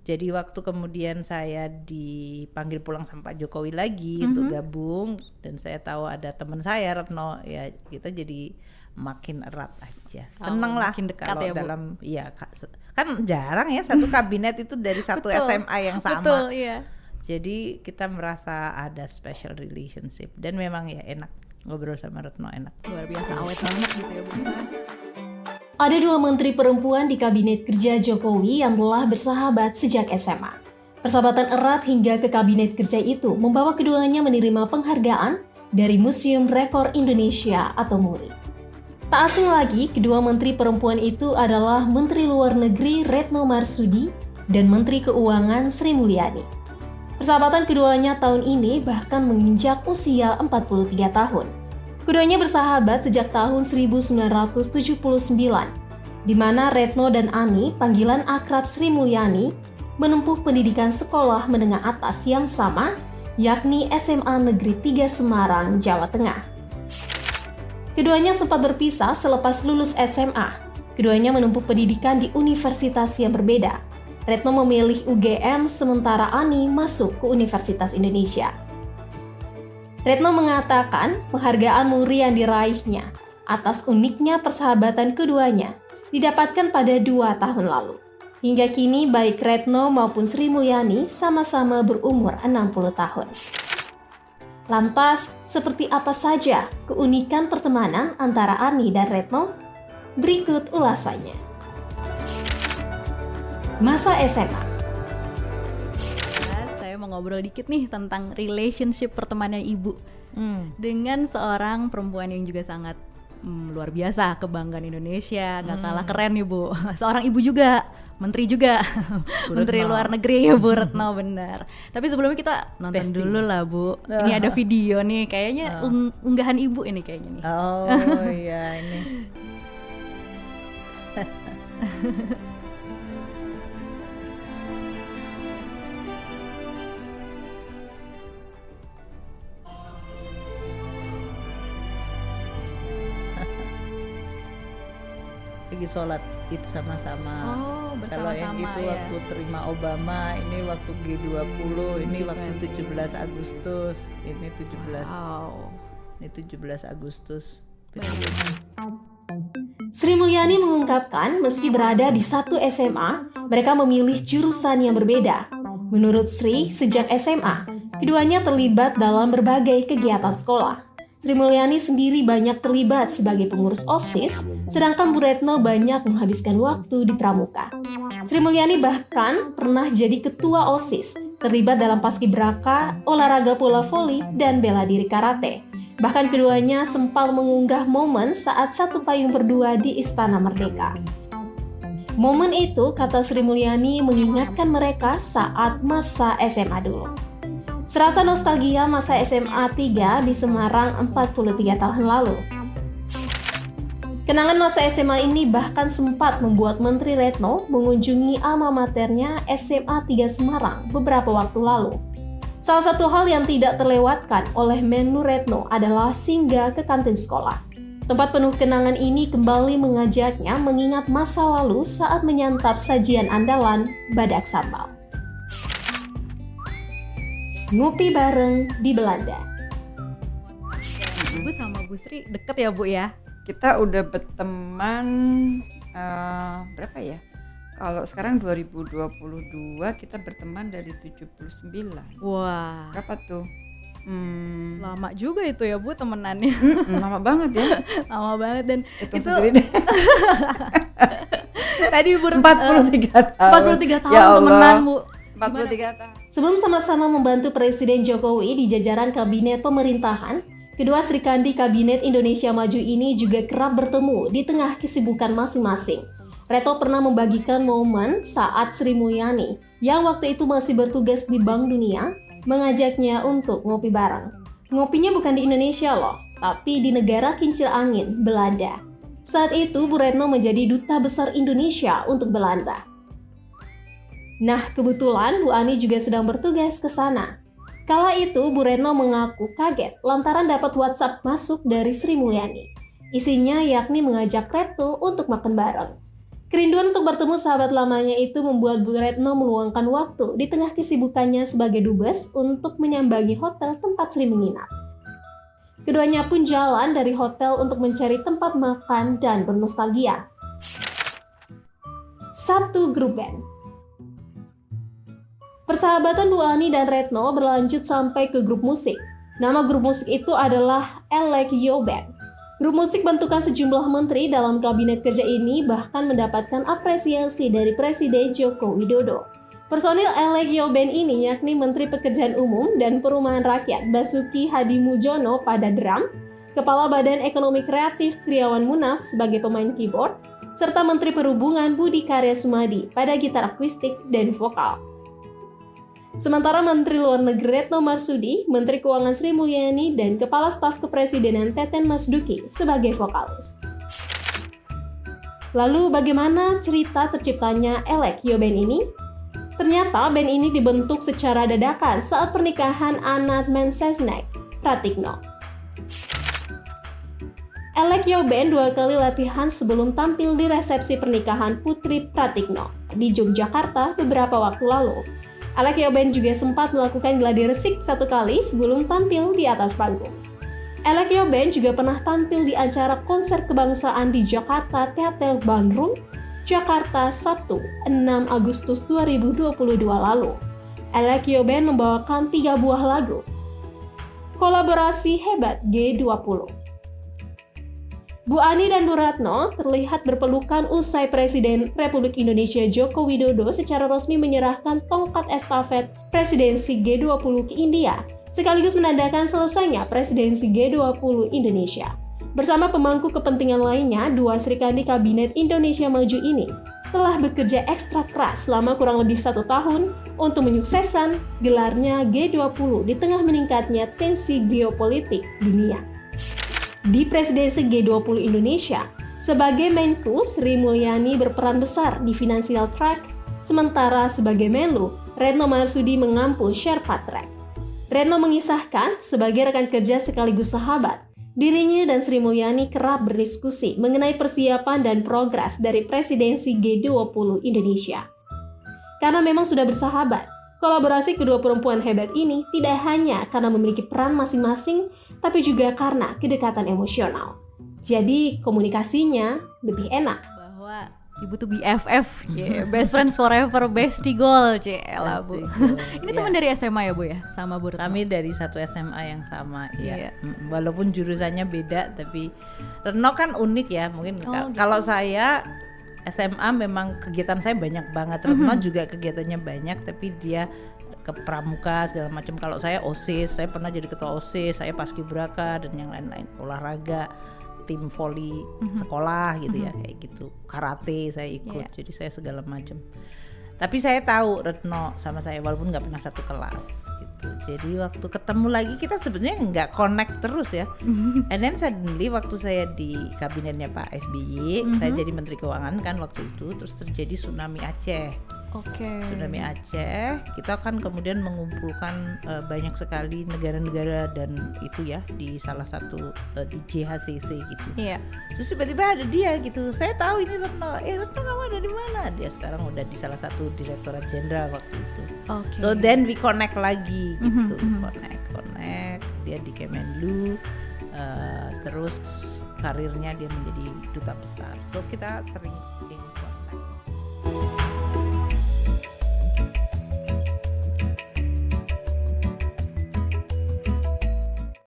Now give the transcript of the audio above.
Jadi waktu kemudian saya dipanggil pulang sama Pak Jokowi lagi untuk gabung, dan saya tahu ada teman saya Retno, ya kita jadi makin erat aja. Seneng lah kalau ya, dalam kan jarang ya satu kabinet itu dari satu SMA yang sama. Betul, iya. Jadi kita merasa ada special relationship, dan memang ya enak ngobrol sama Retno, enak. Luar biasa awet banget gitu ya Bu. Ada 2 menteri perempuan di kabinet kerja Jokowi yang telah bersahabat sejak SMA. Persahabatan erat hingga ke kabinet kerja itu membawa keduanya menerima penghargaan dari Museum Rekor Indonesia atau MURI. Tak asing lagi, kedua menteri perempuan itu adalah Menteri Luar Negeri Retno Marsudi dan Menteri Keuangan Sri Mulyani. Persahabatan keduanya tahun ini bahkan menginjak usia 43 tahun. Keduanya bersahabat sejak tahun 1979, di mana Retno dan Ani, panggilan akrab Sri Mulyani, menempuh pendidikan sekolah menengah atas yang sama, yakni SMA Negeri 3 Semarang, Jawa Tengah. Keduanya sempat berpisah selepas lulus SMA. Keduanya menempuh pendidikan di universitas yang berbeda. Retno memilih UGM, sementara Ani masuk ke Universitas Indonesia. Retno mengatakan penghargaan MURI yang diraihnya atas uniknya persahabatan keduanya didapatkan pada 2 tahun lalu. Hingga kini baik Retno maupun Sri Mulyani sama-sama berumur 60 tahun. Lantas, seperti apa saja keunikan pertemanan antara Ani dan Retno? Berikut ulasannya. Masa SMA. Mau ngobrol dikit nih tentang relationship pertemanan ibu dengan seorang perempuan yang juga sangat luar biasa, kebanggaan Indonesia, gak kalah keren nih Bu. Seorang ibu juga, menteri juga, Menteri Luar Negeri ya Bu Retno, benar. Tapi sebelumnya kita nonton dulu lah Bu. Ini ada video nih, kayaknya unggahan ibu ini kayaknya nih. Oh iya ini. Lagi sholat Id sama-sama. Oh, Kalau yang bersama-sama itu ya. waktu terima Obama, ini waktu G20, ini waktu 17 Agustus, ini 17. Wow. Ini 17 Agustus. Sri Mulyani mengungkapkan meski berada di satu SMA, mereka memilih jurusan yang berbeda. Menurut Sri, sejak SMA, keduanya terlibat dalam berbagai kegiatan sekolah. Sri Mulyani sendiri banyak terlibat sebagai pengurus OSIS, sedangkan Bu Retno banyak menghabiskan waktu di Pramuka. Sri Mulyani bahkan pernah jadi ketua OSIS, terlibat dalam paskibraka, olahraga bola voli, dan bela diri karate. Bahkan keduanya sempat mengunggah momen saat satu payung berdua di Istana Merdeka. Momen itu, kata Sri Mulyani, mengingatkan mereka saat masa SMA dulu. Serasa nostalgia masa SMA 3 di Semarang 43 tahun lalu. Kenangan masa SMA ini bahkan sempat membuat Menteri Retno mengunjungi alma maternya SMA 3 Semarang beberapa waktu lalu. Salah satu hal yang tidak terlewatkan oleh Menlu Retno adalah singgah ke kantin sekolah. Tempat penuh kenangan ini kembali mengajaknya mengingat masa lalu saat menyantap sajian andalan badak sambal. Ngopi bareng di Belanda. Ibu sama Bu Sri deket ya Bu ya? Kita udah berteman berapa ya? Kalau sekarang 2022 kita berteman dari 79. Wah, Berapa tuh? lama juga itu ya Bu temenannya. Lama banget ya. Lama banget, dan Hitung itu sendiri deh. tadi Bu 43 tahun. 43 tahun Ya Allah. temenan Bu. 43 tahun. Sebelum sama-sama membantu Presiden Jokowi di jajaran kabinet pemerintahan, kedua Serikandi Kabinet Indonesia Maju ini juga kerap bertemu di tengah kesibukan masing-masing. Retno pernah membagikan momen saat Sri Mulyani, yang waktu itu masih bertugas di Bank Dunia, mengajaknya untuk ngopi bareng. Ngopinya bukan di Indonesia loh, tapi di negara kincir angin, Belanda. Saat itu, Bu Retno menjadi Duta Besar Indonesia untuk Belanda. Nah, kebetulan Bu Ani juga sedang bertugas ke sana. Kala itu, Bu Retno mengaku kaget lantaran dapat WhatsApp masuk dari Sri Mulyani. Isinya yakni mengajak Retno untuk makan bareng. Kerinduan untuk bertemu sahabat lamanya itu membuat Bu Retno meluangkan waktu di tengah kesibukannya sebagai dubes untuk menyambangi hotel tempat Sri menginap. Keduanya pun jalan dari hotel untuk mencari tempat makan dan bernostalgia. 1. Grup band. Persahabatan Bu Ani dan Retno berlanjut sampai ke grup musik. Nama grup musik itu adalah Elek Yo Band. Grup musik bentukan sejumlah menteri dalam kabinet kerja ini bahkan mendapatkan apresiasi dari Presiden Joko Widodo. Personil Elek Yo Band ini yakni Menteri Pekerjaan Umum dan Perumahan Rakyat Basuki Hadimulyono pada drum, Kepala Badan Ekonomi Kreatif Triawan Munaf sebagai pemain keyboard, serta Menteri Perhubungan Budi Karya Sumadi pada gitar akustik dan vokal. Sementara Menteri Luar Negeri Retno Marsudi, Menteri Keuangan Sri Mulyani, dan Kepala Staf Kepresidenan Teten Mas Duki sebagai vokalis. Lalu bagaimana cerita terciptanya Elek Yo Band ini? Ternyata band ini dibentuk secara dadakan saat pernikahan Anat Mensesnek Pratikno. Elek Yo Band 2 kali latihan sebelum tampil di resepsi pernikahan Putri Pratikno di Yogyakarta beberapa waktu lalu. Elek Yo Band juga sempat melakukan gladi resik 1 kali sebelum tampil di atas panggung. Elek Yo Band juga pernah tampil di acara konser kebangsaan di Jakarta Theater Ballroom, Jakarta Sabtu 6 Agustus 2022 lalu. Elek Yo Band membawakan 3 buah lagu. Kolaborasi hebat G20. Bu Ani dan Bu Retno terlihat berpelukan usai Presiden Republik Indonesia Joko Widodo secara resmi menyerahkan tongkat estafet presidensi G20 ke India, sekaligus menandakan selesainya presidensi G20 Indonesia. Bersama pemangku kepentingan lainnya, 2 Serikandi Kabinet Indonesia Maju ini telah bekerja ekstra keras selama kurang lebih 1 tahun untuk menyukseskan gelarnya G20 di tengah meningkatnya tensi geopolitik dunia. Di presidensi G20 Indonesia, sebagai Menku, Sri Mulyani berperan besar di financial track, sementara sebagai Menlu, Retno Marsudi mengampu Sherpa track. Retno mengisahkan, sebagai rekan kerja sekaligus sahabat, dirinya dan Sri Mulyani kerap berdiskusi mengenai persiapan dan progres dari presidensi G20 Indonesia. Karena memang sudah bersahabat, kolaborasi kedua perempuan hebat ini tidak hanya karena memiliki peran masing-masing, tapi juga karena kedekatan emosional. Jadi komunikasinya lebih enak. Bahwa ibu tuh BFF, best friends forever, bestie goal, lah Bu. Ini teman dari SMA ya Bu ya, sama Bu Retno? Kami dari satu SMA yang sama, ya. Walaupun jurusannya beda, tapi Retno kan unik ya. Mungkin kalau saya SMA memang kegiatan saya banyak banget. Retno juga kegiatannya banyak, tapi dia ke pramuka segala macam. Kalau saya OSIS, saya pernah jadi ketua OSIS, saya paskibraka dan yang lain-lain, olahraga, tim voli sekolah gitu ya, kayak gitu. Karate saya ikut, jadi saya segala macam. Tapi saya tahu Retno sama saya walaupun nggak pernah satu kelas gitu. Jadi waktu ketemu lagi kita sebenarnya nggak connect terus ya. And then suddenly waktu saya di kabinetnya Pak SBY, saya jadi Menteri Keuangan kan waktu itu, terus terjadi tsunami Aceh. Tsunami Aceh, kita kan kemudian mengumpulkan banyak sekali negara-negara dan itu ya di salah satu di JHCC gitu. Terus tiba-tiba ada dia gitu. Saya tahu ini Retno. Retno kamu ada di mana? Dia sekarang udah di salah satu Direktorat Jenderal waktu itu. So then we connect lagi gitu. Connect. Dia di Kemenlu. Terus karirnya dia menjadi duta besar. So kita sering